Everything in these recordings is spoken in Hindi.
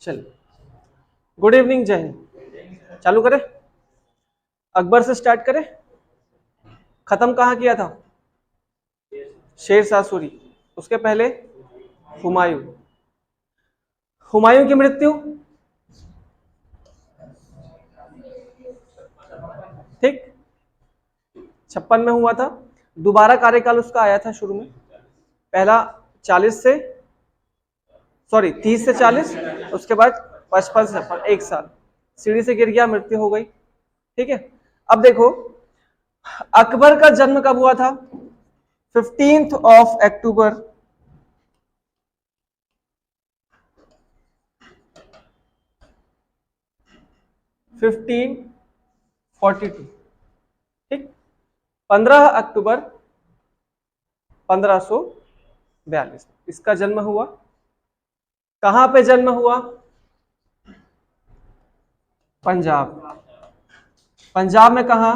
चलिए, गुड इवनिंग, जय हिंद। चालू करें, अकबर से स्टार्ट करें। खत्म कहाँ किया था? शेर शाह सूरी। उसके पहले हुमायूं। हुमायूं की मृत्यु ठीक 56 में हुआ था। दोबारा कार्यकाल उसका आया था शुरू में, पहला 40 से 30 से 40, उसके बाद 55 से 56, एक साल सीढ़ी से गिर गया, मृत्यु हो गई। ठीक है, अब देखो अकबर का जन्म कब हुआ था? 15 अक्टूबर 1542। ठीक, 15 अक्टूबर 1542 इसका जन्म हुआ। कहां पे जन्म हुआ? पंजाब। पंजाब में कहा?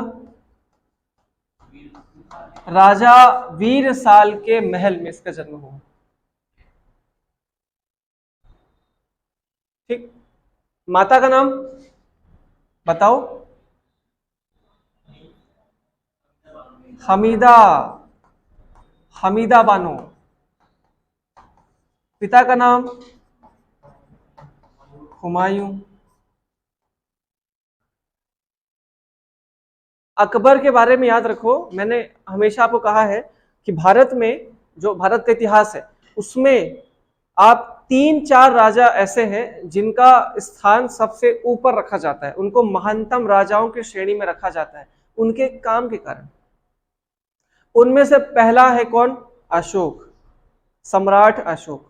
राजा वीर साल के महल में इसका जन्म हुआ। ठीक, माता का नाम बताओ। हमीदा, हमीदा बानो। पिता का नाम हुमायूं। अकबर के बारे में याद रखो, मैंने हमेशा आपको कहा है कि भारत में जो भारत का इतिहास है उसमें आप 3-4 राजा ऐसे हैं जिनका स्थान सबसे ऊपर रखा जाता है, उनको महानतम राजाओं की श्रेणी में रखा जाता है उनके काम के कारण। उनमें से पहला है कौन? अशोक, सम्राट अशोक।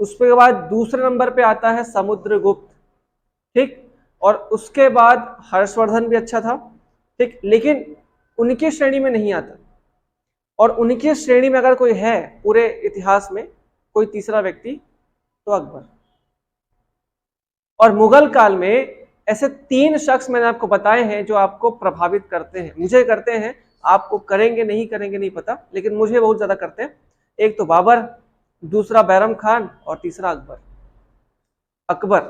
उसके बाद दूसरे नंबर पे आता है समुद्रगुप्त। ठीक, और उसके बाद हर्षवर्धन भी अच्छा था। ठीक, लेकिन उनकी श्रेणी में नहीं आता। और उनकी श्रेणी में अगर कोई है पूरे इतिहास में कोई तीसरा व्यक्ति तो अकबर। और मुगल काल में ऐसे 3 शख्स मैंने आपको बताए हैं जो आपको प्रभावित करते हैं, मुझे करते हैं, आपको करेंगे नहीं करेंगे नहीं पता, लेकिन मुझे बहुत ज्यादा करते हैं। एक तो बाबर, दूसरा बैरम खान और तीसरा अकबर। अकबर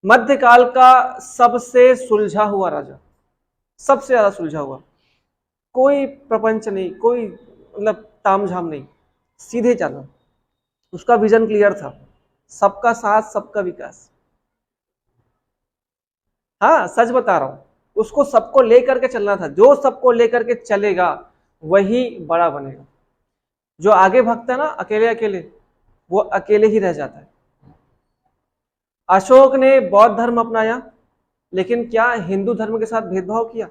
मध्यकाल का सबसे सुलझा हुआ राजा, सबसे ज्यादा सुलझा हुआ। कोई प्रपंच नहीं, कोई मतलब तामझाम नहीं, सीधे चलना। उसका विजन क्लियर था, सबका साथ सबका विकास। हाँ सच बता रहा हूं, उसको सबको लेकर के चलना था। जो सबको लेकर के चलेगा वही बड़ा बनेगा। जो आगे भागता है ना अकेले अकेले, वो अकेले ही रह जाता है। अशोक ने बौद्ध धर्म अपनाया, लेकिन क्या हिंदू धर्म के साथ भेदभाव किया?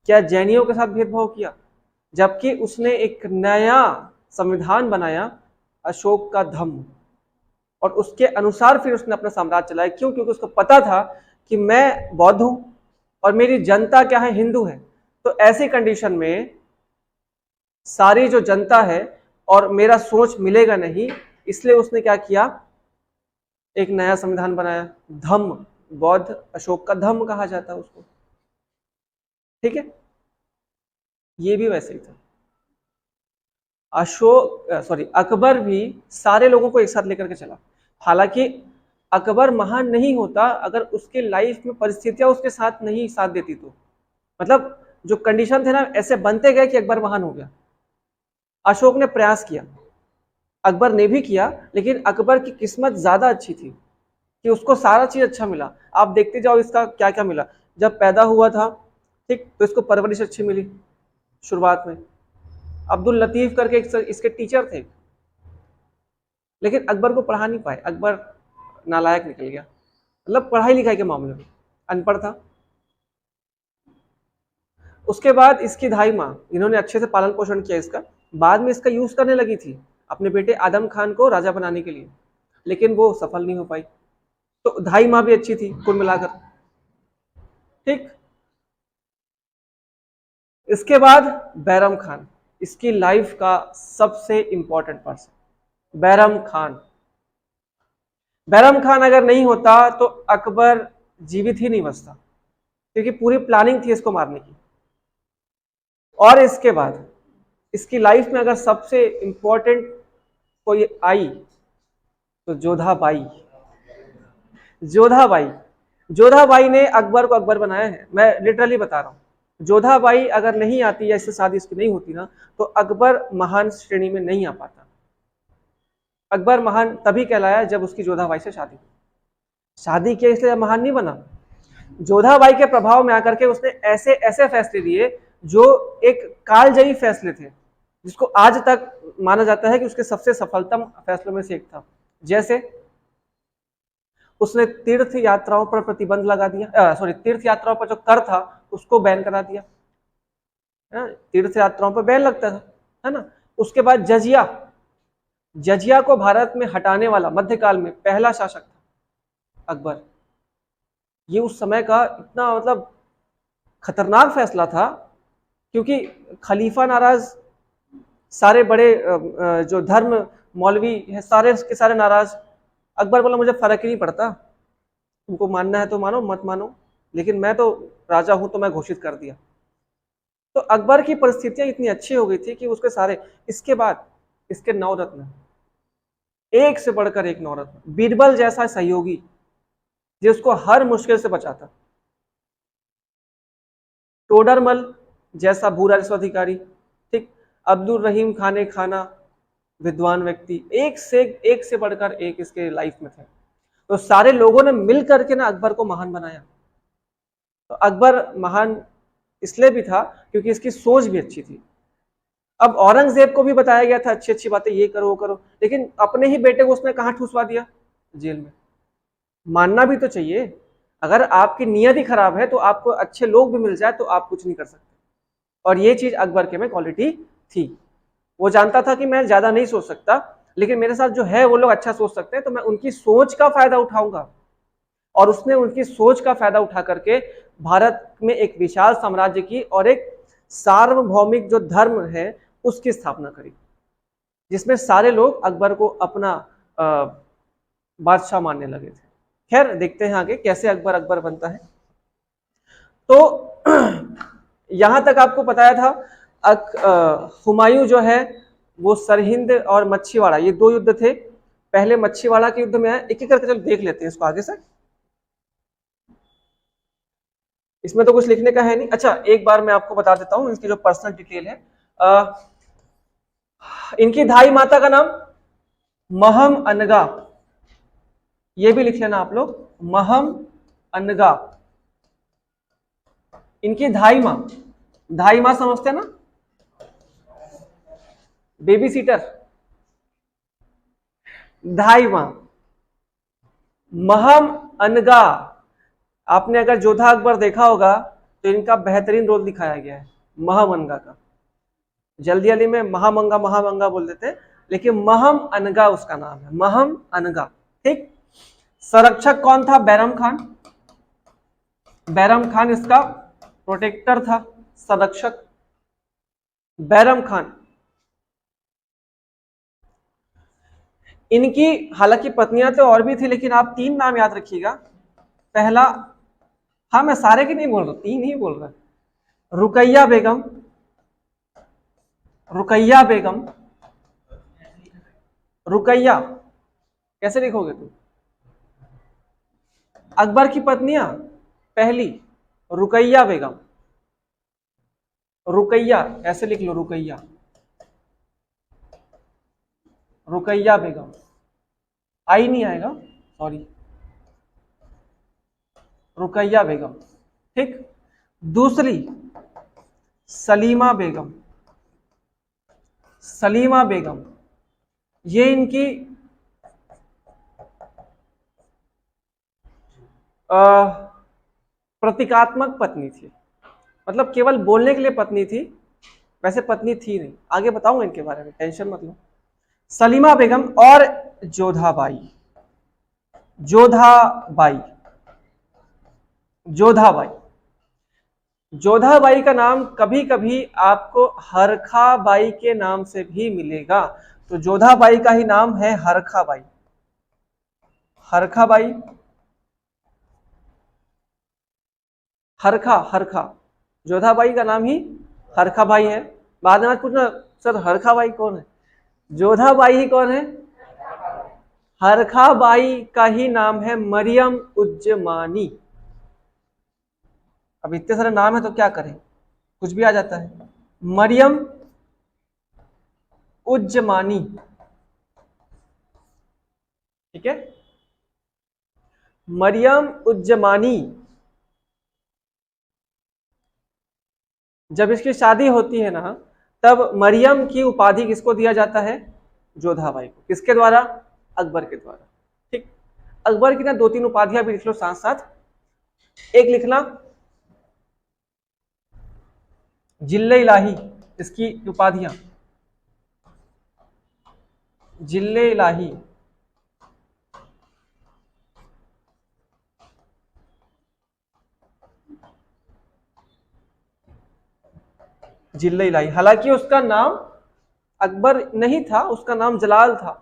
क्या जैनियों के साथ भेदभाव किया? जबकि उसने एक नया संविधान बनाया, अशोक का धम्म, और उसके अनुसार फिर उसने अपना साम्राज्य चलाया। क्यों? क्योंकि उसको पता था कि मैं बौद्ध हूं और मेरी जनता क्या है? हिंदू है। तो ऐसी कंडीशन में सारी जो जनता है और मेरा सोच मिलेगा नहीं, इसलिए उसने क्या किया? एक नया संविधान बनाया, धम्म। बौद्ध अशोक का धम्म कहा जाता है उसको। ठीक है, ये भी वैसे ही था। अकबर भी सारे लोगों को एक साथ लेकर के चला। हालांकि अकबर महान नहीं होता अगर उसके लाइफ में परिस्थितियां उसके साथ नहीं साथ देती तो। मतलब जो कंडीशन थे ना ऐसे बनते गए कि अकबर महान हो गया। अशोक ने प्रयास किया, अकबर ने भी किया, लेकिन अकबर की किस्मत ज्यादा अच्छी थी कि उसको सारा चीज अच्छा मिला। आप देखते जाओ इसका क्या क्या मिला। जब पैदा हुआ था, ठीक, तो इसको परवरिश अच्छी मिली शुरुआत में। अब्दुल लतीफ करके इसके टीचर थे, लेकिन अकबर को पढ़ा नहीं पाए। अकबर नालायक निकल गया, मतलब पढ़ाई लिखाई के मामले में अनपढ़ था। उसके बाद इसकी धाई माँ, इन्होंने अच्छे से पालन पोषण किया इसका। बाद में इसका यूज करने लगी थी अपने बेटे आदम खान को राजा बनाने के लिए, लेकिन वो सफल नहीं हो पाई। तो धाई माँ भी अच्छी थी कुल मिलाकर। ठीक, इसके बाद बैरम खान, इसकी लाइफ का सबसे इंपॉर्टेंट पर्सन बैरम खान। बैरम खान अगर नहीं होता तो अकबर जीवित ही नहीं बचता, क्योंकि पूरी प्लानिंग थी इसको मारने की। और इसके बाद इसकी लाइफ में अगर सबसे इंपॉर्टेंट कोई आई तो जोधा बाई। जोधाबाई, जोधाबाई ने अकबर को अकबर बनाया है, मैं लिटरली बता रहा हूँ। जोधाबाई अगर नहीं आती या इससे शादी इसकी नहीं होती ना, तो अकबर महान श्रेणी में नहीं आ पाता। अकबर महान तभी कहलाया जब उसकी जोधाबाई से शादी हुई। शादी किया इसलिए महान नहीं बना। जोधाबाई के प्रभाव में आकर के उसने ऐसे ऐसे फैसले लिए जो एक कालजयी फैसले थे, जिसको आज तक माना जाता है कि उसके सबसे सफलतम फैसलों में से एक था। जैसे उसने तीर्थ यात्राओं पर प्रतिबंध लगा दिया, तीर्थ यात्राओं पर जो कर था उसको बैन करा दिया। तीर्थ यात्राओं पर बैन लगता था, है ना। उसके बाद जजिया, जजिया को भारत में हटाने वाला मध्यकाल में पहला शासक था अकबर। ये उस समय का इतना मतलब खतरनाक फैसला था, क्योंकि खलीफा नाराज, सारे बड़े जो धर्म मौलवी है सारे के सारे नाराज। अकबर बोला मुझे फर्क ही नहीं पड़ता, तुमको मानना है तो मानो, मत मानो, लेकिन मैं तो राजा हूं तो मैं घोषित कर दिया। तो अकबर की परिस्थितियां इतनी अच्छी हो गई थी कि उसके सारे, इसके बाद इसके 9 रत्न, एक से बढ़कर एक 9 रत्न। बीरबल जैसा सहयोगी जिसको हर मुश्किल से बचाता, टोडरमल जैसा भू राजस्व अधिकारी, ठीक, अब्दुल रहीम खाने खाना विद्वान व्यक्ति, एक से बढ़कर एक इसके लाइफ में थे। तो सारे लोगों ने मिल करके ना अकबर को महान बनाया। तो अकबर महान इसलिए भी था क्योंकि इसकी सोच भी अच्छी थी। अब औरंगजेब को भी बताया गया था अच्छी अच्छी बातें, ये करो वो करो, लेकिन अपने ही बेटे को उसने कहां ठुसवा दिया, जेल में। मानना भी तो चाहिए, अगर आपकी नियत ही खराब है तो आपको अच्छे लोग भी मिल जाए तो आप कुछ नहीं कर सकते। और ये चीज अकबर के में क्वालिटी थी। वो जानता था कि मैं ज्यादा नहीं सोच सकता, लेकिन मेरे साथ जो है वो लोग अच्छा सोच सकते हैं, तो मैं उनकी सोच का फायदा उठाऊंगा। और उसने उनकी सोच का फायदा उठा करके भारत में एक विशाल साम्राज्य की और एक सार्वभौमिक जो धर्म है उसकी स्थापना करी, जिसमें सारे लोग अकबर को अपना बादशाह मानने लगे थे। खैर देखते हैं आगे कैसे अकबर अकबर बनता है। तो यहां तक आपको बताया था हुमायूं जो है वो सरहिंद और मच्छीवाड़ा, ये 2 युद्ध थे। पहले मच्छीवाड़ा के युद्ध में है, एक एक करके चलो देख लेते हैं इसको आगे से। इसमें तो कुछ लिखने का है नहीं। अच्छा एक बार मैं आपको बता देता हूं इसकी जो पर्सनल डिटेल है। इनकी धाई माता का नाम महम अनगा, ये भी लिख लेना आप लोग, महम अनगा। इनकी धाई माँ समझते हैं ना, बेबी सीटर, धाई माँ महम अनगा। आपने अगर जोधा अकबर देखा होगा तो इनका बेहतरीन रोल दिखाया गया है महम अनगा का। जल्दी जल्दी में महामंगा बोल देते, लेकिन महम अनगा उसका नाम है, महम अनगा, ठीक। संरक्षक कौन था? बैरम खान। बैरम खान इसका प्रोटेक्टर था, संरक्षक बैरम खान। इनकी हालांकि पत्नियां तो और भी थी, लेकिन आप 3 नाम याद रखिएगा। पहला, हाँ मैं सारे की नहीं बोल रहा, 3 ही बोल रहा, रुकैया बेगम, रुकैया बेगम, रुकैया कैसे लिखोगे तुम? अकबर की पत्नियां, पहली रुकैया बेगम, रुकैया ऐसे लिख लो, रुकैया, रुकैया बेगम, आई नहीं आएगा सॉरी, रुकैया बेगम, ठीक। दूसरी सलीमा बेगम, सलीमा बेगम, ये इनकी प्रतीकात्मक पत्नी थी, मतलब केवल बोलने के लिए पत्नी थी, वैसे पत्नी थी नहीं। आगे बताऊंगा इनके बारे में, टेंशन मत लो। सलीमा बेगम और जोधाबाई, जोधाबाई, जोधाबाई, जोधाबाई का नाम कभी कभी आपको हरखाबाई के नाम से भी मिलेगा। तो जोधाबाई का ही नाम है हरखाबाई, हरखाबाई, हरखा, हरखा, जोधाबाई का नाम ही हरखाबाई है। बाद में पूछना सर हरखाबाई कौन है? जोधाबाई ही कौन है? हरखा बाई का ही नाम है मरियम उज्जमानी। अब इतने सारे नाम है तो क्या करें, कुछ भी आ जाता है। मरियम उज्जमानी, ठीक है, मरियम उज्जमानी। जब इसकी शादी होती है ना, तब मरियम की उपाधि किसको दिया जाता है? जोधाबाई को। किसके द्वारा? अकबर के द्वारा। ठीक, अकबर की ना दो तीन उपाधियां भी लिख लो साथ साथ। एक लिखना जिल्ले इलाही, इसकी उपाधियां, जिल्ले इलाही, जिल्ले इलाही। हालांकि उसका नाम अकबर नहीं था, उसका नाम जलाल था।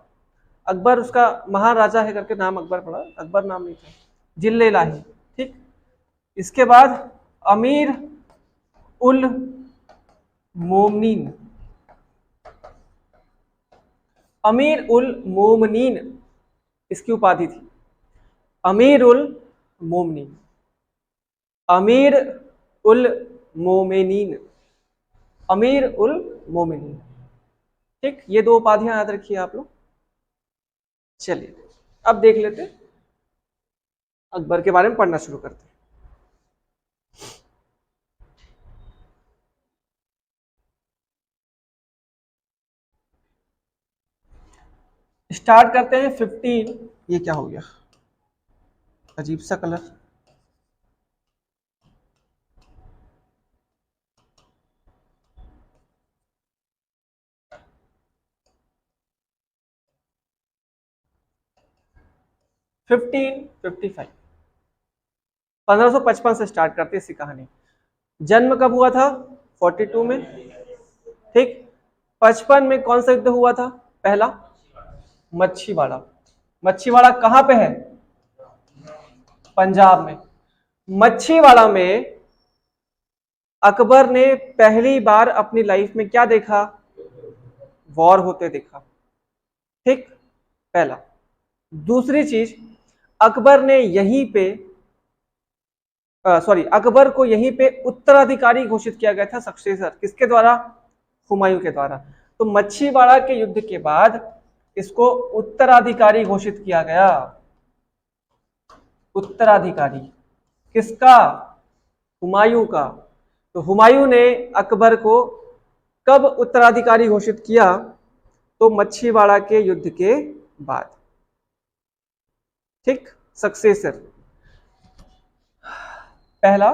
अकबर उसका महाराजा है करके नाम अकबर पड़ा, अकबर नाम नहीं था। जिल्ले इलाही, ठीक। इसके बाद अमीर उल मोमनीन, अमीर उल मोमनीन इसकी उपाधि थी। अमीर उल मोमनीन, अमीर उल मोमेनीन, अमीर उल मोमिनीन। ठीक, ये दो उपाधियां याद रखिए आप लोग। चलिए अब देख लेते हैं, अकबर के बारे में पढ़ना शुरू करते हैं। स्टार्ट करते हैं 15। ये क्या हो गया, अजीब सा कलर। फिफ्टीन 1555 से स्टार्ट करते हैं इसकी कहानी। जन्म कब हुआ था? 42 में, ठीक। 55 में कौन सा युद्ध हुआ था? पहला मच्छीवाड़ा। मच्छीवाड़ा कहां पे है? पंजाब में। मच्छीवाड़ा में अकबर ने पहली बार अपनी लाइफ में क्या देखा? वॉर होते देखा, ठीक, पहला। दूसरी चीज, अकबर ने यहीं पे अकबर को यहीं पे उत्तराधिकारी घोषित किया गया था, सक्सेसर, किसके द्वारा? हुमायूं के द्वारा। तो मच्छीवाड़ा के युद्ध के बाद इसको उत्तराधिकारी घोषित किया गया। उत्तराधिकारी किसका? हुमायूं का। तो हुमायूं ने अकबर को कब उत्तराधिकारी घोषित किया? तो मच्छीवाड़ा के युद्ध के बाद, ठीक, सक्सेसर। पहला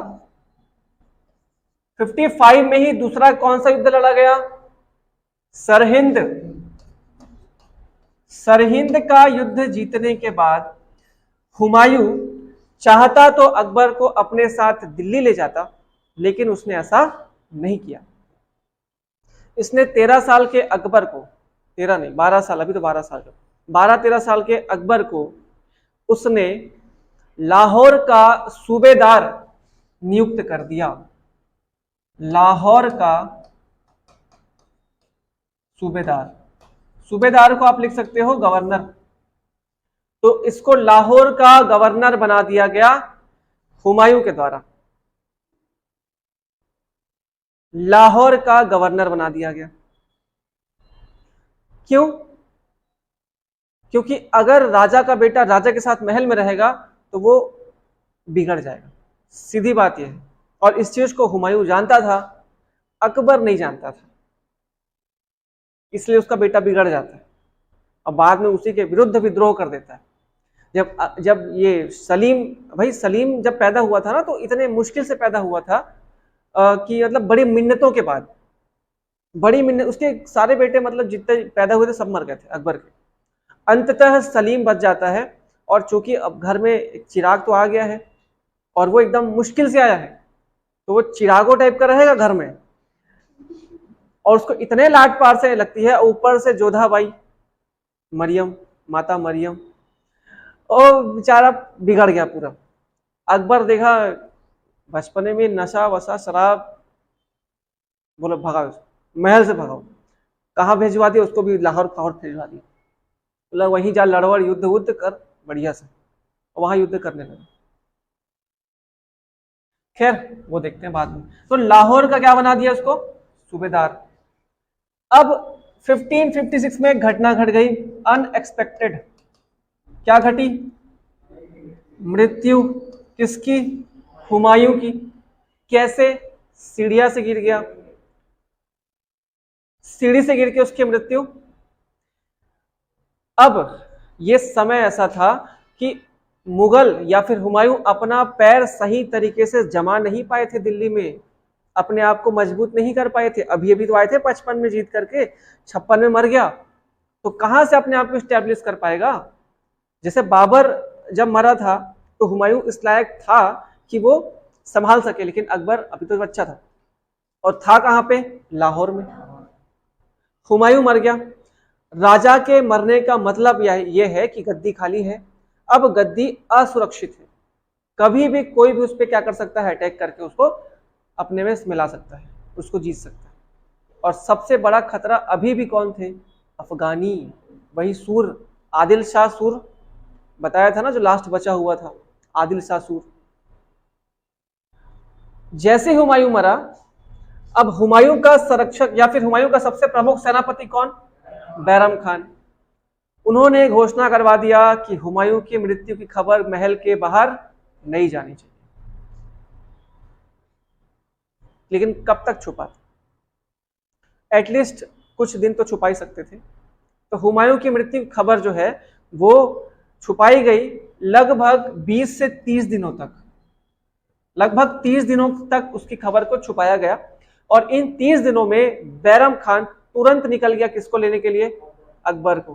55 में ही दूसरा कौन सा युद्ध लड़ा गया? सरहिंद। सरहिंद का युद्ध जीतने के बाद हुमायूं चाहता तो अकबर को अपने साथ दिल्ली ले जाता, लेकिन उसने ऐसा नहीं किया। इसने 13 साल के अकबर को, 13 नहीं 12 साल, अभी तो 12 साल का, 12-13 साल के अकबर को उसने लाहौर का सूबेदार नियुक्त कर दिया। लाहौर का सूबेदार, सूबेदार को आप लिख सकते हो गवर्नर। तो इसको लाहौर का गवर्नर बना दिया गया हुमायूं के द्वारा। लाहौर का गवर्नर बना दिया गया। क्यों? क्योंकि अगर राजा का बेटा राजा के साथ महल में रहेगा तो वो बिगड़ जाएगा, सीधी बात यह है। और इस चीज को हुमायूं जानता था, अकबर नहीं जानता था, इसलिए उसका बेटा बिगड़ जाता है और बाद में उसी के विरुद्ध विद्रोह कर देता है। जब जब ये सलीम, भाई सलीम जब पैदा हुआ था ना, तो इतने मुश्किल से पैदा हुआ था कि मतलब बड़ी मिन्नतों के बाद, बड़ी मिन्नत, उसके सारे बेटे मतलब जितने पैदा हुए थे सब मर गए थे अकबर के। अंततः सलीम बच जाता है, और चूंकि अब घर में एक चिराग तो आ गया है और वो एकदम मुश्किल से आया है, तो वो चिरागो टाइप का रहेगा घर में, और उसको इतने लाड पार से लगती है, ऊपर से जोधाबाई, मरियम, माता मरियम, और बेचारा बिगड़ गया पूरा। अकबर देखा बचपने में नशा वशा शराब, बोलो भगाओ, महल से भगाओ। कहाँ भेजवा दिया उसको भी? लाहौर, लाहौर भेजवा दिया। बोला वहीं जा लड़वड़ युद्ध वुद्ध कर बढ़िया से, वहां युद्ध करने लगे। खैर वो देखते हैं बाद में। तो लाहौर का क्या बना दिया उसको, सूबेदार। अब 1556 में एक घटना घट गई अनएक्सपेक्टेड। क्या घटी, मृत्यु किसकी, हुमायूं की। कैसे, सीढ़िया से गिर गया, सीढ़ी से गिर के उसकी मृत्यु। अब ये समय ऐसा था कि मुगल या फिर हुमायूं अपना पैर सही तरीके से जमा नहीं पाए थे दिल्ली में, अपने आप को मजबूत नहीं कर पाए थे। अभी अभी तो आए थे 55 में जीत करके, 56 में मर गया, तो कहां से अपने आप को स्टैब्लिश कर पाएगा। जैसे बाबर जब मरा था तो हुमायूं इस लायक था कि वो संभाल सके, लेकिन अकबर अभी तो बच्चा था और था कहां पे, लाहौर में। हुमायूं मर गया। राजा के मरने का मतलब यह है कि गद्दी खाली है। अब गद्दी असुरक्षित है, कभी भी कोई भी उस पर क्या कर सकता है, अटैक करके उसको अपने में मिला सकता है, उसको जीत सकता है। और सबसे बड़ा खतरा अभी भी कौन थे, अफगानी, वही सूर, आदिल शाह सूर बताया था ना, जो लास्ट बचा हुआ था, आदिल शाह सूर। जैसे हुमायूं मरा, अब हुमायूं का संरक्षक या फिर हुमायूं का सबसे प्रमुख सेनापति कौन, बैरम खान। उन्होंने घोषणा करवा दिया कि हुमायूं की मृत्यु की खबर महल के बाहर नहीं जानी चाहिए। लेकिन कब तक छुपा, एटलीस्ट कुछ दिन तो छुपा ही सकते थे। तो हुमायूं की मृत्यु की खबर जो है वो छुपाई गई लगभग 20 से 30 दिनों तक, लगभग 30 दिनों तक उसकी खबर को छुपाया गया। और इन 30 दिनों में बैरम खान तुरंत निकल गया किसको लेने के लिए, अकबर को,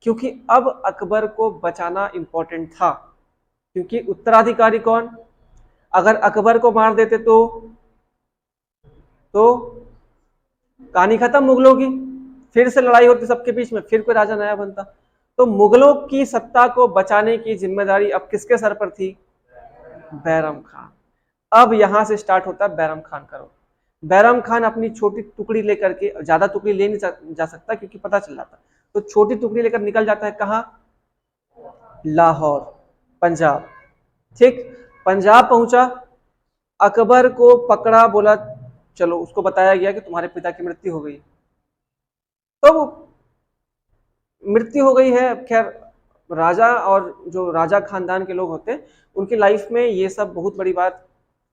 क्योंकि अब अकबर को बचाना इंपॉर्टेंट था। क्योंकि उत्तराधिकारी कौन, अगर अकबर को मार देते तो कहानी खत्म मुगलों की, फिर से लड़ाई होती सबके बीच में, फिर कोई राजा नया बनता। तो मुगलों की सत्ता को बचाने की जिम्मेदारी अब किसके सर पर थी, बैरम खान। अब यहां से स्टार्ट होता है बैरम खान का रोल। बैरम खान अपनी छोटी टुकड़ी लेकर के, ज्यादा टुकड़ी ले नहीं जा सकता क्योंकि पता चल जाता, तो छोटी टुकड़ी लेकर निकल जाता है कहां, लाहौर, पंजाब। ठीक, पंजाब पहुंचा, अकबर को पकड़ा, बोला चलो, उसको बताया गया कि तुम्हारे पिता की मृत्यु हो गई। तो मृत्यु हो गई है। खैर राजा और जो राजा खानदान के लोग होते हैं उनकी लाइफ में ये सब बहुत बड़ी बात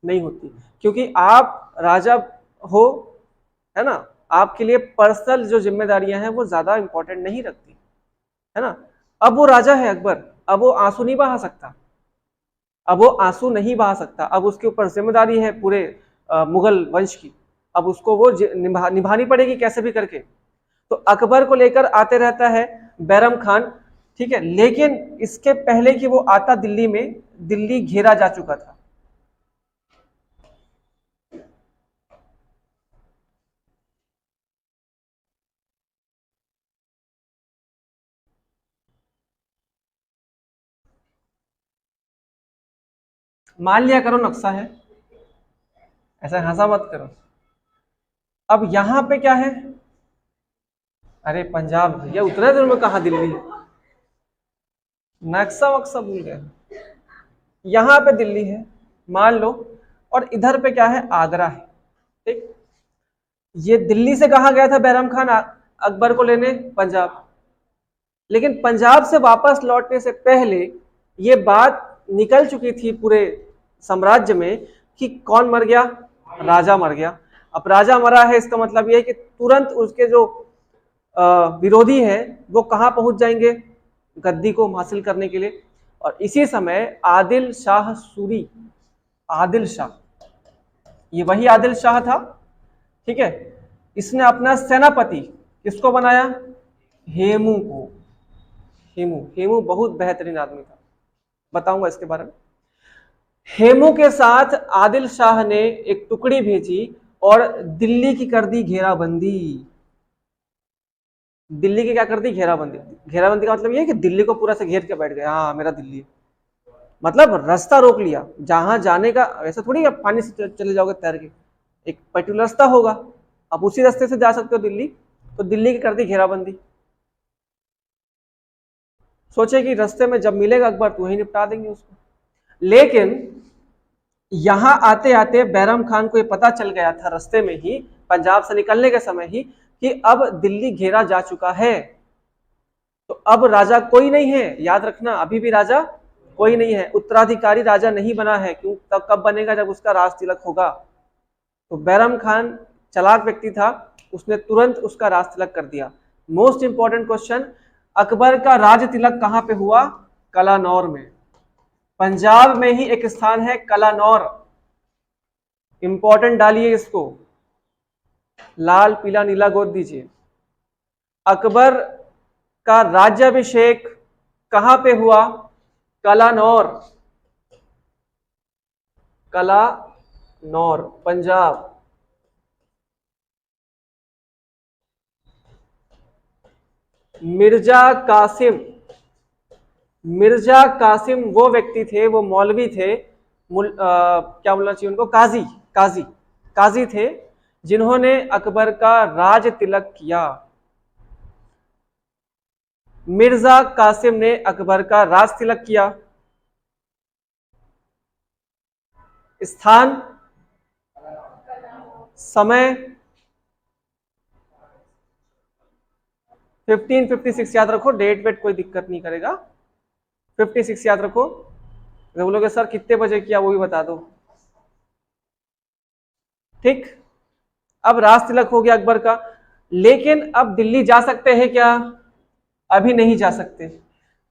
नहीं होती, क्योंकि आप राजा हो, है ना, आपके लिए पर्सनल जो जिम्मेदारियां हैं वो ज्यादा इंपॉर्टेंट नहीं रखती, है ना। अब वो राजा है अकबर, अब वो आंसू नहीं बहा सकता, अब वो आंसू नहीं बहा सकता, अब उसके ऊपर जिम्मेदारी है पूरे मुगल वंश की, अब उसको वो निभानी पड़ेगी कैसे भी करके। तो अकबर को लेकर आते रहता है बैरम खान, ठीक है। लेकिन इसके पहले कि वो आता दिल्ली में, दिल्ली घेरा जा चुका था। मान लिया करो नक्शा है, ऐसा हंसा मत करो। अब यहां पे क्या है, अरे पंजाब भैया, उतने दिन में कहा दिल्ली, नक्शा वक्शा भूल गए। यहां पे दिल्ली है मान लो, और इधर पे क्या है, आगरा है। ठीक, ये दिल्ली से कहा गया था बैरम खान अकबर को लेने, पंजाब। लेकिन पंजाब से वापस लौटने से पहले ये बात निकल चुकी थी पूरे साम्राज्य में कि कौन मर गया, राजा मर गया। अब राजा मरा है, इसका मतलब यह है कि तुरंत उसके जो विरोधी है वो कहां पहुंच जाएंगे, गद्दी को हासिल करने के लिए। और इसी समय आदिल शाह सूरी, आदिल शाह, ये वही आदिल शाह था, ठीक है। इसने अपना सेनापति किसको बनाया, हेमू को। हेमू, हेमू बहुत बेहतरीन आदमी था, बताऊंगा इसके बारे में। हेमू के साथ आदिल शाह ने एक टुकड़ी भेजी और दिल्ली की कर दी घेराबंदी। दिल्ली की क्या कर दी, घेराबंदी। घेराबंदी का मतलब ये है कि दिल्ली को पूरा से घेर के बैठ गए, हाँ मेरा दिल्ली, मतलब रास्ता रोक लिया जहां जाने का। ऐसा थोड़ी आप पानी से चले जाओगे तैर के, एक पर्टिकुलर रास्ता होगा, आप उसी रास्ते से जा सकते हो दिल्ली। तो दिल्ली की कर दी घेराबंदी। सोचे कि रास्ते में जब मिलेगा अकबर तो वही निपटा देंगे उसको। लेकिन यहां आते आते बैरम खान को ये पता चल गया था रास्ते में ही, पंजाब से निकलने के समय ही, कि अब दिल्ली घेरा जा चुका है, तो अब राजा कोई नहीं है। याद रखना, अभी भी राजा कोई नहीं है, उत्तराधिकारी राजा नहीं बना है। क्यों? तब कब बनेगा? जब उसका राज तिलक होगा। तो बैरम खान चालाक व्यक्ति था, उसने तुरंत उसका राज तिलक कर दिया। मोस्ट इंपॉर्टेंट क्वेश्चन, अकबर का राज तिलक कहां पे हुआ? कलानौर में। पंजाब में ही एक स्थान है कलानौर, इंपॉर्टेंट डालिए इसको, लाल पीला नीला गोद दीजिए। अकबर का राज्याभिषेक कहां पे हुआ? कलानौर, कलानौर पंजाब। मिर्जा कासिम, मिर्जा कासिम वो व्यक्ति थे, वो मौलवी थे, क्या बोलना चाहिए उनको, काजी, काजी, काजी थे, जिन्होंने अकबर का राज तिलक किया। मिर्जा कासिम ने अकबर का राज तिलक किया। स्थान, समय 1556 याद रखो, डेट वेट कोई दिक्कत नहीं करेगा। 56 याद रखो। अगर बोलोगे सर कितने बजे किया वो भी बता दो। ठीक, अब राज तिलक हो गया अकबर का, लेकिन अब दिल्ली जा सकते हैं क्या? अभी नहीं जा सकते।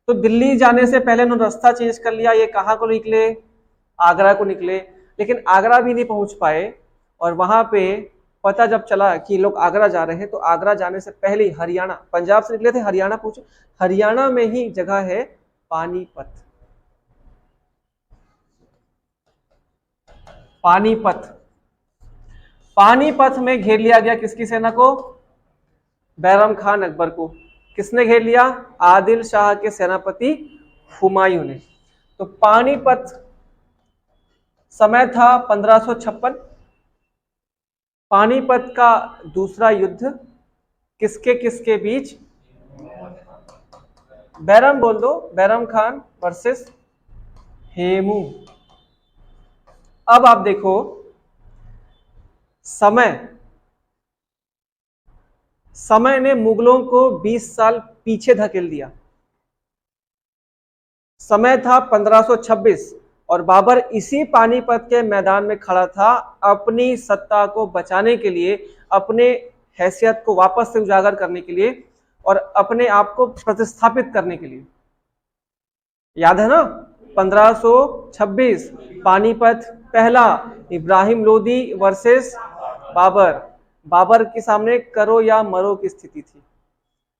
तो दिल्ली जाने से पहले उन्होंने रास्ता चेंज कर लिया। ये कहाँ को निकले? आगरा को निकले। लेकिन आगरा भी नहीं पहुंच पाए, और वहां पे पता जब चला कि लोग आगरा जा रहे हैं, तो आगरा जाने से पहले ही हरियाणा, पंजाब से निकले थे, हरियाणा पहुंचे। हरियाणा में ही जगह है पानीपत। पानीपत, पानीपत में घेर लिया गया किसकी सेना को? बैरम खान अकबर को। किसने घेर लिया? आदिल शाह के सेनापति हुमायूं ने। तो पानीपत समय था 1556। पानीपत का दूसरा युद्ध किसके किसके बीच? बैरम बोल दो, बैरम खान वर्सेस हेमू। अब आप देखो, समय ने मुगलों को 20 साल पीछे धकेल दिया। समय था 1526 और बाबर इसी पानीपत के मैदान में खड़ा था अपनी सत्ता को बचाने के लिए, अपने हैसियत को वापस से उजागर करने के लिए और अपने आप को प्रतिस्थापित करने के लिए। याद है ना? 1526 पानीपत पहला, इब्राहिम लोदी वर्सेस बाबर। बाबर के सामने करो या मरो की स्थिति थी।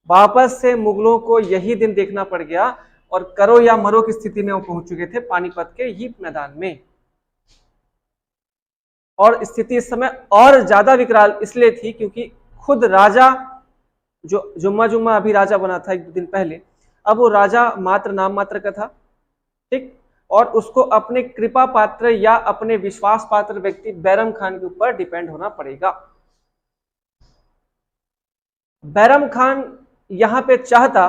वापस से मुगलों को यही दिन देखना पड़ गया और करो या मरो की स्थिति में वो पहुंच चुके थे पानीपत के ही मैदान में। और स्थिति इस समय और ज्यादा विकराल इसलिए थी क्योंकि खुद राजा, जो जुम्मा अभी राजा बना था 1-2 दिन पहले, अब वो राजा मात्र नाम मात्र का था। ठीक, और उसको अपने कृपा पात्र या अपने विश्वास पात्र व्यक्ति बैरम खान के ऊपर डिपेंड होना पड़ेगा। बैरम खान यहां पे चाहता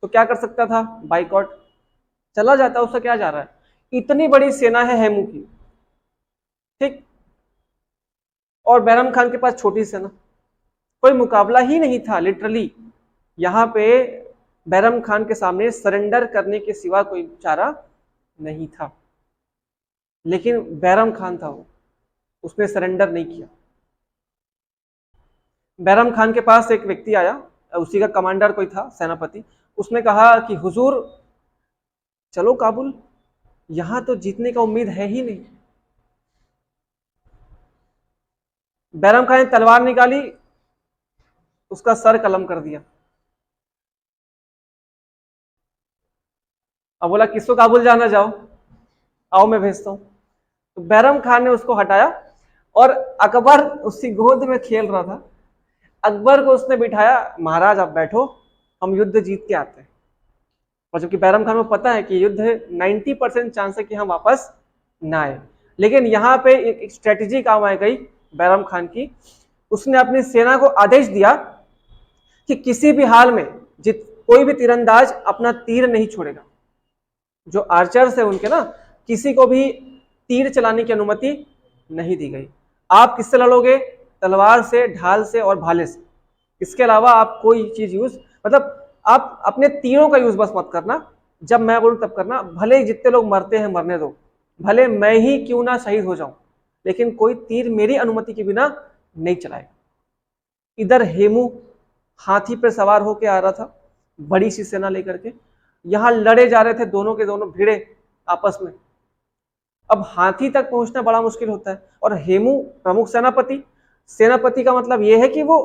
तो क्या कर सकता था? बाइकआउट, चला जाता, उससे क्या जा रहा है? इतनी बड़ी सेना है हेमू की, ठीक, और बैरम खान के पास छोटी सेना, कोई मुकाबला ही नहीं था लिटरली। यहां पे बैरम खान के सामने सरेंडर करने के सिवा कोई चारा नहीं था। लेकिन बैरम खान था, वो उसने सरेंडर नहीं किया। बैरम खान के पास एक व्यक्ति आया, उसी का कमांडर कोई था, सेनापति। उसने कहा कि हुजूर चलो काबुल, यहां तो जीतने का उम्मीद है ही नहीं। बैरम खान ने तलवार निकाली, उसका सर कलम कर दिया। अब बोला किसको काबुल जाना, जाओ, आओ मैं भेजता हूं। तो बैरम खान ने उसको हटाया और अकबर उसकी गोद में खेल रहा था। अकबर को उसने बिठाया, महाराज आप बैठो, हम युद्ध जीत के आते हैं। और जबकि बैरम खान को पता है कि युद्ध 90% चांस है कि हम वापस ना आए। लेकिन यहाँ पे एक स्ट्रेटेजी काम आ गई बैरम खान की। उसने अपनी सेना को आदेश दिया कि किसी भी हाल में कोई भी तीरंदाज अपना तीर नहीं छोड़ेगा। जो आर्चर्स है उनके ना, किसी को भी तीर चलाने की अनुमति नहीं दी गई। आप किससे लड़ोगे? तलवार से, ढाल से और भाले से। इसके अलावा आप कोई चीज यूज, मतलब आप अपने तीरों का यूज बस मत करना, जब मैं बोलूं तब करना। भले ही जितने लोग मरते हैं मरने दो, भले मैं ही क्यों ना शहीद हो जाऊं, लेकिन कोई तीर मेरी अनुमति के बिना नहीं चलाएगा। इधर हेमू हाथी पर सवार होकर आ रहा था, बड़ी सी सेना लेकर के। यहां लड़े जा रहे थे दोनों के दोनों भिड़े आपस में। अब हाथी तक पहुंचना बड़ा मुश्किल होता है, और हेमू प्रमुख सेनापति, सेनापति का मतलब यह है कि वो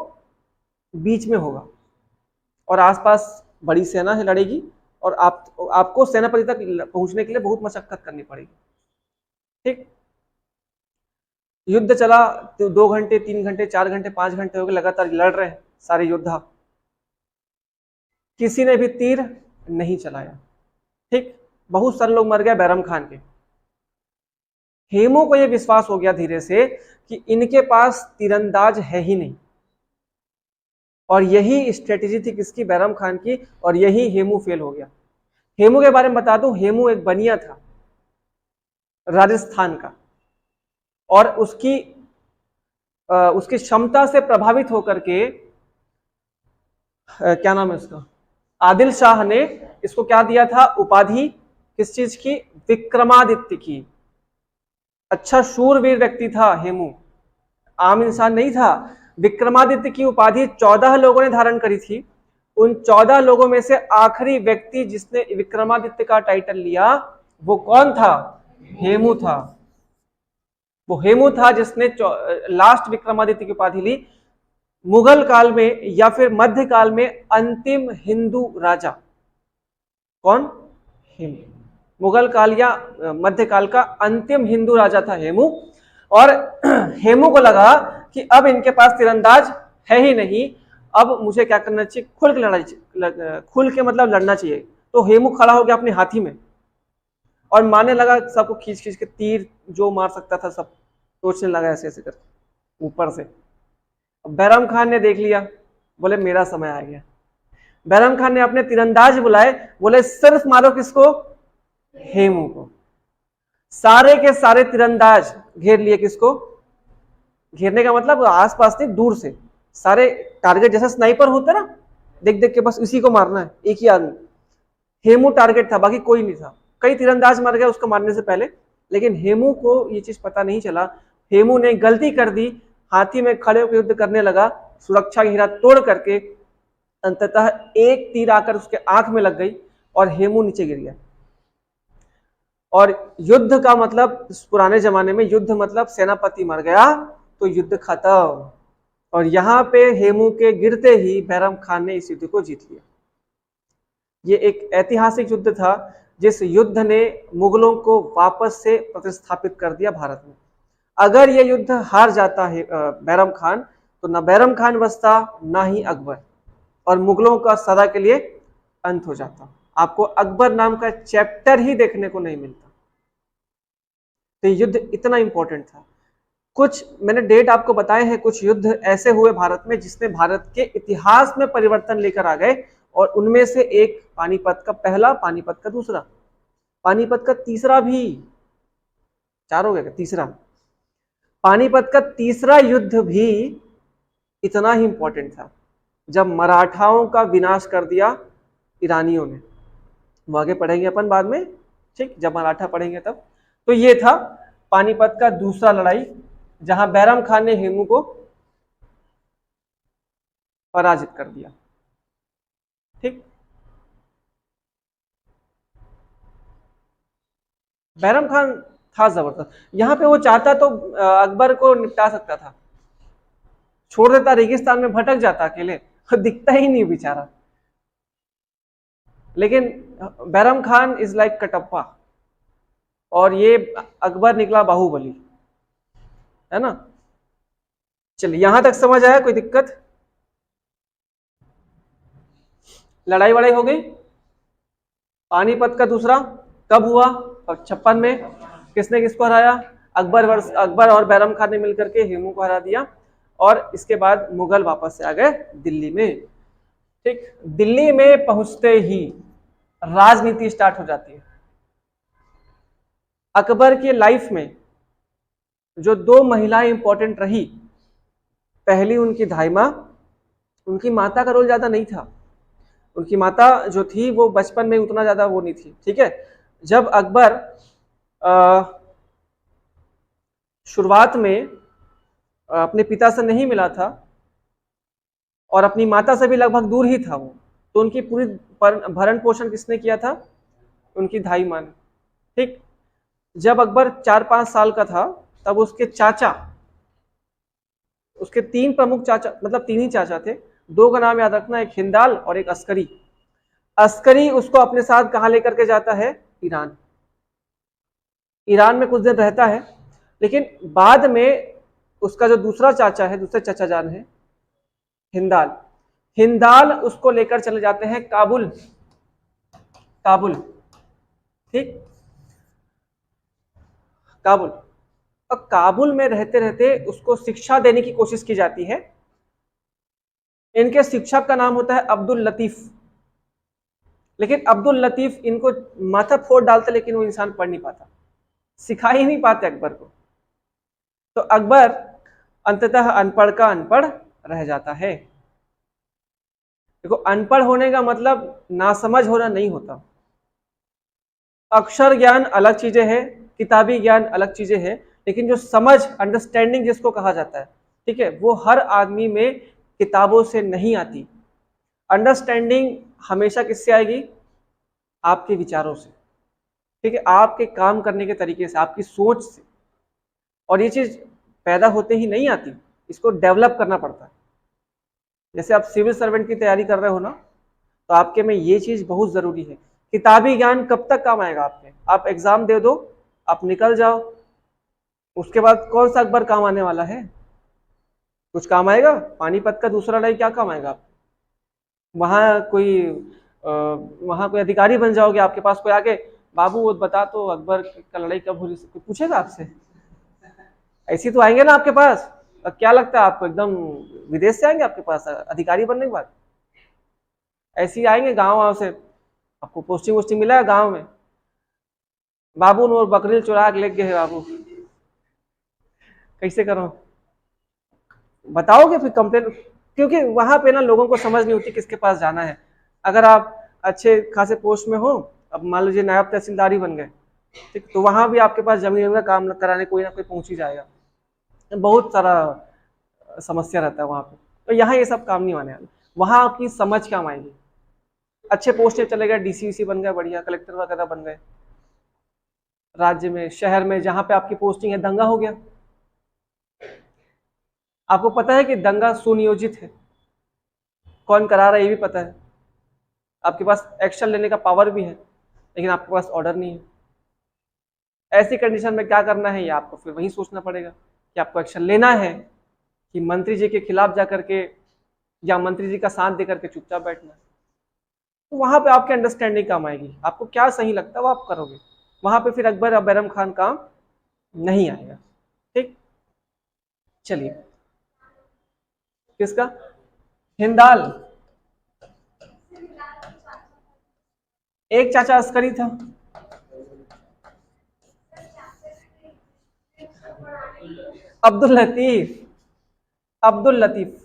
बीच में होगा और आसपास बड़ी सेना है लड़ेगी, और आपको सेनापति तक पहुंचने के लिए बहुत मशक्कत करनी पड़ेगी। ठीक, युद्ध चला 2 घंटे, 3 घंटे, 4 घंटे, 5 घंटे हो गए, लगातार लड़ रहे हैं सारे योद्धा। किसी ने भी तीर नहीं चलाया। ठीक, बहुत सारे लोग मर गए बैरम खान के। हेमू को यह विश्वास हो गया धीरे से कि इनके पास तीरंदाज है ही नहीं, और यही स्ट्रेटेजी थी किसकी? बैरम खान की, और यही हेमू फेल हो गया। हेमू के बारे में बता दूं, हेमू एक बनिया था राजस्थान का, और उसकी क्षमता से प्रभावित होकर के क्या नाम है उसका, आदिल शाह ने इसको क्या दिया था? उपाधि। किस चीज की? विक्रमादित्य की। अच्छा शूरवीर व्यक्ति था हेमू, आम इंसान नहीं था। विक्रमादित्य की उपाधि 14 लोगों ने धारण करी थी। उन 14 लोगों में से आखिरी व्यक्ति जिसने विक्रमादित्य का टाइटल लिया वो कौन था? हेमू था। वो हेमू था जिसने लास्ट विक्रमादित्य की उपाधि ली। मुगल काल में या फिर मध्य काल में अंतिम हिंदू राजा कौन? हेमू। मुगल काल या मध्य काल का अंतिम हिंदू राजा था हेमू। और हेमू को लगा कि अब इनके पास तीरंदाज है ही नहीं, अब मुझे क्या करना चाहिए? खुल के लड़ाई, खुल के मतलब लड़ना चाहिए। तो हेमू खड़ा हो गया अपने हाथी में और मारने लगा सबको, खींच खींच के तीर जो मार सकता था सब सोचने लगा ऐसे ऐसे करके ऊपर से। बैरम खान ने देख लिया, बोले मेरा समय आ गया। बैरम खान ने अपने तीरंदाज बुलाए, बोले सिर्फ मारो किसको? हेमू को। सारे के सारे तीरंदाज घेर लिए। किसको घेरने का मतलब? आसपास नहीं, दूर से सारे टारगेट, जैसा स्नाइपर होता ना, देख देख के बस इसी को मारना है, एक ही आदमी। हेमू टारगेट था, बाकी कोई नहीं था। कई तीरंदाज मर गए उसको मारने से पहले, लेकिन हेमू को ये चीज पता नहीं चला। हेमू ने गलती कर दी, हाथी में खड़े होकर युद्ध करने लगा, सुरक्षा घेरा तोड़ करके अंततः एक तीर आकर उसके आंख में लग गई और हेमू नीचे गिर गया। और युद्ध का मतलब, पुराने जमाने में युद्ध मतलब सेनापति मर गया तो युद्ध खत्म। और यहां पे हेमू के गिरते ही बैरम खान ने इस युद्ध को जीत लिया। ये एक ऐतिहासिक युद्ध था जिस युद्ध ने मुगलों को वापस से प्रतिस्थापित कर दिया भारत में। अगर ये युद्ध हार जाता है बैरम खान, तो ना बैरम खान बचता ना ही अकबर, और मुगलों का सदा के लिए अंत हो जाता। आपको अकबर नाम का चैप्टर ही देखने को नहीं मिलता। तो युद्ध इतना इंपॉर्टेंट था। कुछ मैंने डेट आपको बताए हैं, कुछ युद्ध ऐसे हुए भारत में जिसने भारत के इतिहास में परिवर्तन लेकर आ गए, और उनमें से एक पानीपत का पहला, पानीपत का दूसरा, पानीपत का तीसरा भी, 4 हो गया, तीसरा। पानीपत का तीसरा युद्ध भी इतना ही इंपॉर्टेंट था जब मराठाओं का विनाश कर दिया ईरानियों ने। वो आगे पढ़ेंगे अपन बाद में, ठीक, जब मराठा पढ़ेंगे तब। तो ये था पानीपत का दूसरा लड़ाई, जहां बैरम खान ने हेमू को पराजित कर दिया। ठीक, बैरम खान था जबरदस्त। यहां पे वो चाहता तो अकबर को निपटा सकता था, छोड़ देता, रेगिस्तान में भटक जाता अकेले, दिखता ही नहीं बेचारा। लेकिन बैरम खान इज लाइक कटप्पा, और ये अकबर निकला बाहुबली, है ना। चलिए, यहां तक समझ आया? कोई दिक्कत? लड़ाई वड़ाई हो गई। पानीपत का दूसरा कब हुआ? 56 में। किसने किसको हराया? अकबर और बैरम खान ने मिलकर के हेमू को हरा दिया, और इसके बाद मुगल वापस से आ गए दिल्ली में। ठीक, दिल्ली में पहुंचते ही राजनीति स्टार्ट हो जाती है। अकबर की लाइफ में जो दो महिलाएं इंपॉर्टेंट रही, पहली उनकी धाई माँ, उनकी माता का रोल ज्यादा नहीं था। उनकी माता जो थी वो बचपन में उतना ज्यादा वो नहीं थी। ठीक है, जब अकबर शुरुआत में अपने पिता से नहीं मिला था और अपनी माता से भी लगभग दूर ही था वो, तो उनकी पूरी भरण पोषण किसने किया था? उनकी धाई माँ ने। ठीक, जब अकबर 4-5 साल का था तब उसके चाचा, उसके 3 प्रमुख चाचा, मतलब 3 ही चाचा थे, 2 का नाम याद रखना, एक हिंदाल और एक अस्करी। अस्करी उसको अपने साथ कहाँ लेकर के जाता है? ईरान। ईरान में कुछ दिन रहता है, लेकिन बाद में उसका जो दूसरा चाचा है, दूसरे चाचा जान है हिंदाल, हिंदाल उसको लेकर चले जाते हैं काबुल। काबुल, ठीक, काबुल। और काबुल में रहते रहते उसको शिक्षा देने की कोशिश की जाती है। इनके शिक्षक का नाम होता है अब्दुल लतीफ, लेकिन अब्दुल लतीफ इनको माथा फोड़ डालते, लेकिन वो इंसान पढ़ नहीं पाता, सिखा ही नहीं पाते अकबर को। तो अकबर अंततः अनपढ़ का अनपढ़ रह जाता है। देखो, अनपढ़ होने का मतलब नासमझ होना नहीं होता। अक्षर ज्ञान अलग चीजें हैं, किताबी ज्ञान अलग चीजें हैं, लेकिन जो समझ, अंडरस्टैंडिंग जिसको कहा जाता है, ठीक है, वो हर आदमी में किताबों से नहीं आती। अंडरस्टैंडिंग हमेशा किससे आएगी? आपके विचारों से, ठीक है, आपके काम करने के तरीके से, आपकी सोच से। और ये चीज पैदा होते ही नहीं आती, इसको डेवलप करना पड़ता है। जैसे आप सिविल सर्वेंट की तैयारी कर रहे हो ना, तो आपके में ये चीज बहुत जरूरी है। किताबी ज्ञान कब तक काम आएगा आपके? आप एग्जाम दे दो, आप निकल जाओ, उसके बाद कौन सा अकबर काम आने वाला है? कुछ काम आएगा? पानीपत का दूसरा लड़ाई क्या काम आएगा आपको? वहां कोई वहां कोई अधिकारी बन जाओगे, आपके पास कोई आके, बाबू वो बता तो अकबर का लड़ाई कब हो रही, कोई पूछेगा आपसे? ऐसी तो आएंगे ना आपके पास। क्या लगता है आपको, एकदम विदेश से आएंगे आपके पास अधिकारी बनने के बाद? ऐसे ही आएंगे गाँव वाँव से, आपको पोस्टिंग वोस्टिंग मिला है गाँव में, बाबू नोर बकरील चुरा के लेके गए बाबू, कैसे करो? बताओगे फिर कंप्लेन? क्योंकि वहां पे ना लोगों को समझ नहीं होती किसके पास जाना है। अगर आप अच्छे खासे पोस्ट में हो, अब मान लीजिए नायब तहसीलदारी बन गए, ठीक, तो वहां भी आपके पास जमीन का काम कराने कोई ना कोई पहुंच ही जाएगा। बहुत सारा समस्या रहता है वहां पे। तो यहाँ ये सब काम नहीं आने वाला, वहां आपकी समझ काम आएगी। अच्छे पोस्ट पे चले गए, डीसी बन गए, बढ़िया कलेक्टर वगैरह बन गए, राज्य में, शहर में जहां पे आपकी पोस्टिंग है, दंगा हो गया। आपको पता है कि दंगा सुनियोजित है, कौन करा रहा है ये भी पता है, आपके पास एक्शन लेने का पावर भी है, लेकिन आपके पास ऑर्डर नहीं है। ऐसी कंडीशन में क्या करना है, ये आपको फिर वही सोचना पड़ेगा कि आपको एक्शन लेना है कि मंत्री जी के खिलाफ जाकर के, या मंत्री जी का साथ देकर के चुपचाप बैठना। तो वहां पे आपके अंडरस्टैंडिंग काम आएगी, आपको क्या सही लगता है वो आप करोगे। वहां पे फिर अकबर और बैरम खान काम नहीं आएगा। ठीक, चलिए, किसका? हिंदाल। एक चाचा अस्करी था, अब्दुल लतीफ। अब्दुल लतीफ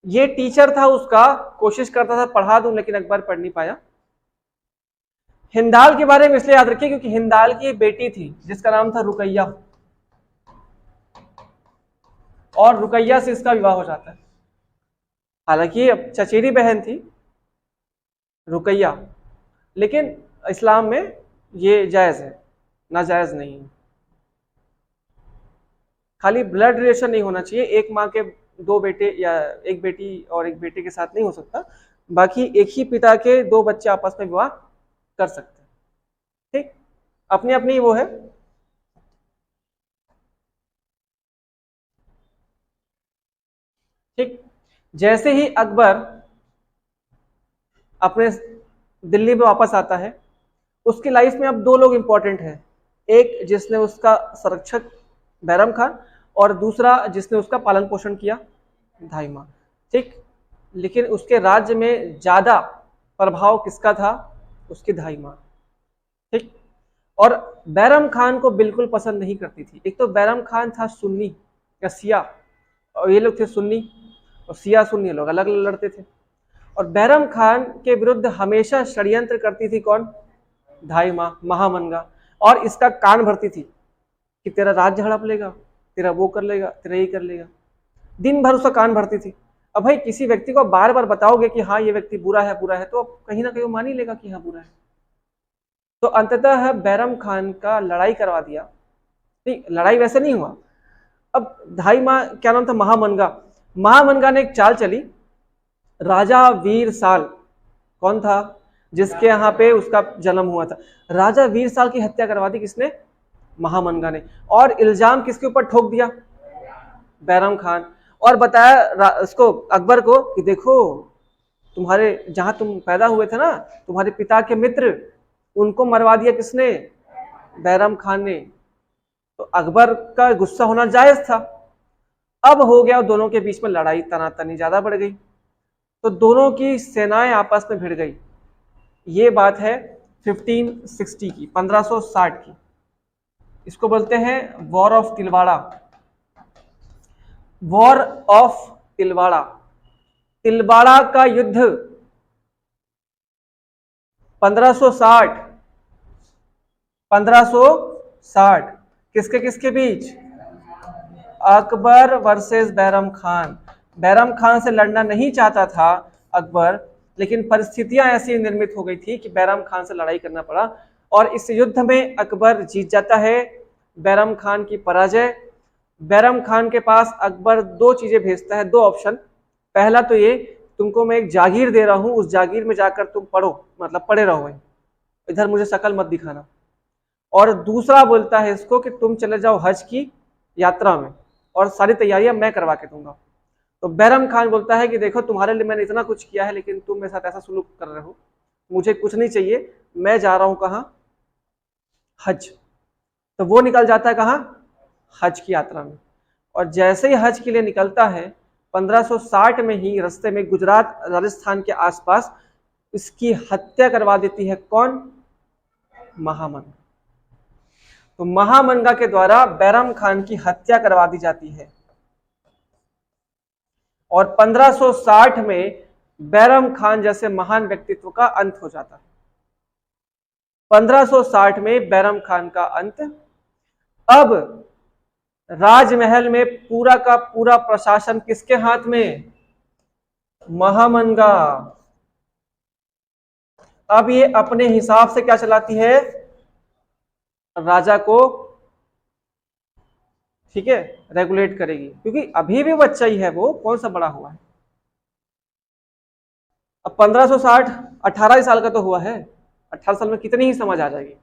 ये टीचर था उसका, कोशिश करता था पढ़ा दूं, लेकिन अकबर पढ़ नहीं पाया। हिंदाल के बारे में इसलिए याद रखिए क्योंकि हिंदाल की एक बेटी थी जिसका नाम था रुकैया, और रुकैया से इसका विवाह हो जाता है। हालांकि अब चचेरी बहन थी रुकैया, लेकिन इस्लाम में ये जायज है, नाजायज नहीं है। खाली ब्लड रिलेशन नहीं होना चाहिए, एक माँ के 2 बेटे या एक बेटी और एक बेटे के साथ नहीं हो सकता, बाकी एक ही पिता के 2 बच्चे आपस में विवाह कर सकते हैं। ठीक, अपनी अपनी वो है। ठीक, जैसे ही अकबर अपने दिल्ली में वापस आता है, उसकी लाइफ में अब 2 लोग इंपॉर्टेंट हैं। एक जिसने उसका संरक्षक बैरम खान, और दूसरा जिसने उसका पालन पोषण किया, धाई माँ। ठीक, लेकिन उसके राज्य में ज्यादा प्रभाव किसका था? उसकी धाई माँ। ठीक, और बैरम खान को बिल्कुल पसंद नहीं करती थी। एक तो बैरम खान था सुन्नी या शिया, और ये लोग थे सुन्नी, और शिया सुन्नी लोग अलग अलग लड़ते थे। और बैरम खान के विरुद्ध हमेशा षड्यंत्र करती थी कौन? धाई माँ, महामनगा, और इसका कान भरती थी कि तेरा राज्य हड़प लेगा, तेरा वो कर लेगा, तेरा ये कर लेगा। दिन भर उसका कान भरती थी। अब भाई किसी व्यक्ति को बार बार बताओगे कि हाँ ये व्यक्ति बुरा है तो कहीं ना कहीं वो मान ही लेगा कि हाँ बुरा है। तो अंततः बैरम खान का लड़ाई करवा दिया। नहीं, लड़ाई वैसे नहीं हुआ। अब धाई माँ, क्या नाम था? महामनगा। महामनगा ने एक चाल चली। राजा वीर साल कौन था? जिसके यहाँ पे उसका जन्म हुआ था। राजा वीर साल की हत्या करवा दी किसने? महामनगा ने। और इल्जाम किसके ऊपर ठोक दिया? बैरम खान। और बताया उसको, अकबर को, कि देखो तुम्हारे जहां तुम पैदा हुए थे ना, तुम्हारे पिता के मित्र, उनको मरवा दिया किसने? बैरम खान ने। तो अकबर का गुस्सा होना जायज था। अब हो गया दोनों के बीच में लड़ाई, तनातनी ज्यादा बढ़ गई, तो दोनों की सेनाएं आपस में भिड़ गई। ये बात है 1560 की, 1560 की। इसको बोलते हैं war of Tilwara. War of Tilwara, Tilwara का युद्ध 1560, 1560 किसके किसके बीच? अकबर वर्सेस बैरम खान। बैरम खान से लड़ना नहीं चाहता था अकबर, लेकिन परिस्थितियां ऐसी निर्मित हो गई थी कि बैरम खान से लड़ाई करना पड़ा, और इस युद्ध में अकबर जीत जाता है, बैरम खान की पराजय। बैरम खान के पास अकबर दो चीजें भेजता है, दो ऑप्शन। पहला तो ये, तुमको मैं एक जागीर दे रहा हूं, उस जागीर में जाकर तुम पढ़ो, मतलब पढ़े रहो, इधर मुझे शकल मत दिखाना। और दूसरा बोलता है इसको कि तुम चले जाओ हज की यात्रा में, और सारी तैयारियां मैं करवा के दूंगा। तो बैरम खान बोलता है कि देखो तुम्हारे लिए मैंने इतना कुछ किया है, लेकिन तुम मेरे साथ ऐसा सुलूक कर रहे हो, मुझे कुछ नहीं चाहिए, मैं जा रहा हूं कहाँ? हज। तो वो निकल जाता है कहाँ? हज की यात्रा में। और जैसे ही हज के लिए निकलता है, 1560 में ही रास्ते में गुजरात राजस्थान के आसपास इसकी हत्या करवा देती है कौन? महामनगा। तो महामनगा के द्वारा बैरम खान की हत्या करवा दी जाती है, और 1560 में बैरम खान जैसे महान व्यक्तित्व का अंत हो जाता है। 1560 में बैरम खान का अंत। अब राजमहल में पूरा का पूरा प्रशासन किसके हाथ में? महामनगा। अब ये अपने हिसाब से क्या चलाती है? राजा को, ठीक है, रेगुलेट करेगी, क्योंकि अभी भी बच्चा ही है, वो कौन सा बड़ा हुआ है। अब 1560, 18 साल का तो हुआ है, 18 साल में कितनी ही समझ आ जाएगी।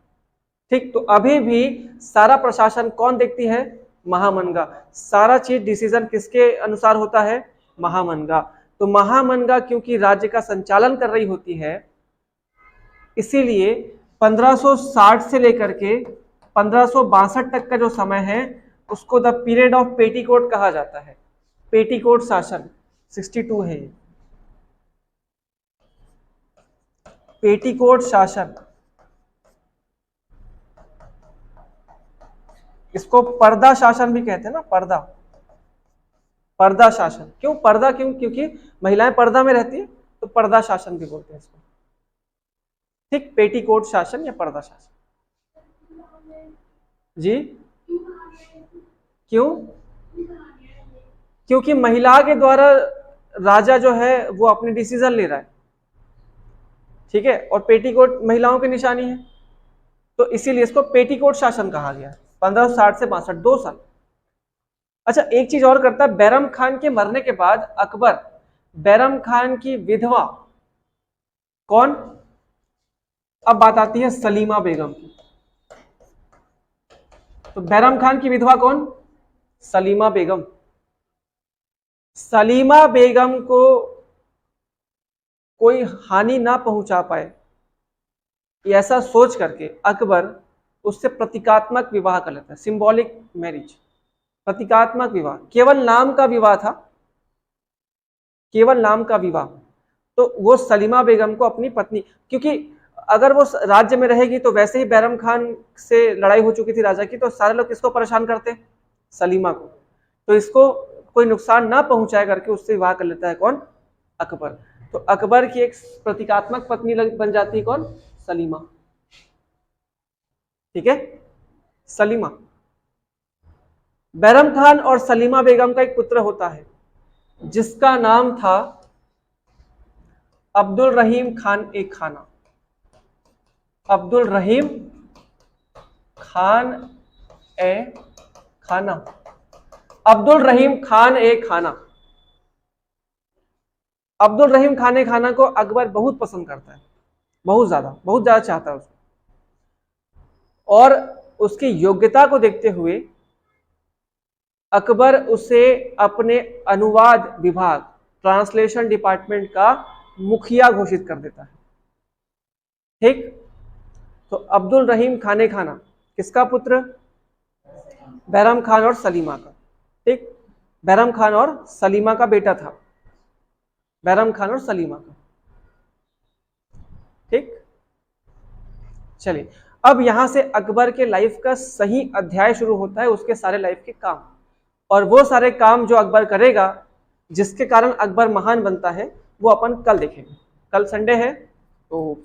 ठीक, तो अभी भी सारा प्रशासन कौन देखती है? महामनगा। सारा चीज डिसीजन किसके अनुसार होता है? महामनगा। तो महामनगा क्योंकि राज्य का संचालन कर रही होती है, इसीलिए 1560 से लेकर के 1562 तक का जो समय है उसको द पीरियड ऑफ पेटीकोट कहा जाता है। पेटीकोट शासन 62 है, पेटीकोट शासन। इसको पर्दा शासन भी कहते हैं ना, पर्दा, पर्दा शासन। क्यों पर्दा? क्योंकि महिलाएं पर्दा में रहती है, तो पर्दा शासन भी बोलते हैं इसको। ठीक, पेटीकोट शासन या पर्दा शासन। जी, क्यों? क्योंकि महिला के द्वारा राजा जो है वो अपनी डिसीजन ले रहा है, ठीक है, और पेटीकोट महिलाओं की निशानी है, तो इसीलिए इसको पेटीकोट शासन कहा गया। 1560 से 62, 2 साल। अच्छा, एक चीज और करता है, बैरम खान के मरने के बाद अकबर बैरम खान की विधवा कौन? अब बात आती है सलीमा बेगम की। तो बैरम खान की विधवा कौन? सलीमा बेगम। सलीमा बेगम को कोई हानि ना पहुंचा पाए, ऐसा सोच करके अकबर उससे प्रतीकात्मक विवाह कर लेता है, सिंबॉलिक मैरिज। प्रतीकात्मक विवाह, केवल नाम का विवाह था, केवल नाम का विवाह। तो वो सलीमा बेगम को अपनी पत्नी, क्योंकि अगर वो राज्य में रहेगी तो वैसे ही बैरम खान से लड़ाई हो चुकी थी राजा की, तो सारे लोग किसको परेशान करते, सलीमा को। तो इसको कोई नुकसान ना पहुंचाए करके उससे विवाह कर लेता है कौन, अकबर। तो अकबर की एक प्रतीकात्मक पत्नी बन जाती है कौन, सलीमा। ठीक है, सलीमा। बैरम खान और सलीमा बेगम का एक पुत्र होता है जिसका नाम था अब्दुल रहीम खान ए खाना। अब्दुल रहीम खान ए खाना, अब्दुल रहीम खान ए खाना। अब्दुल रहीम खान ए खाना को अकबर बहुत पसंद करता है, बहुत ज्यादा चाहता है उसको, और उसकी योग्यता को देखते हुए अकबर उसे अपने अनुवाद विभाग, ट्रांसलेशन डिपार्टमेंट का मुखिया घोषित कर देता है। ठीक, तो अब्दुल रहीम खाने खाना किसका पुत्र, बैरम खान और सलीमा का। ठीक, बैरम खान और सलीमा का बेटा था, बैरम खान और सलीमा का। ठीक, चलिए अब यहां से अकबर के लाइफ का सही अध्याय शुरू होता है, उसके सारे लाइफ के काम, और वो सारे काम जो अकबर करेगा जिसके कारण अकबर महान बनता है, वो अपन कल देखेंगे। कल संडे है तो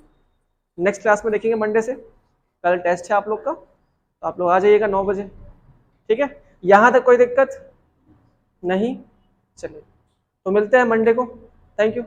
नेक्स्ट क्लास में देखेंगे, मंडे से। कल टेस्ट है आप लोग का, तो आप लोग आ जाइएगा 9 बजे। ठीक है, यहां तक कोई दिक्कत नहीं, चलिए तो मिलते हैं मंडे को। Thank you.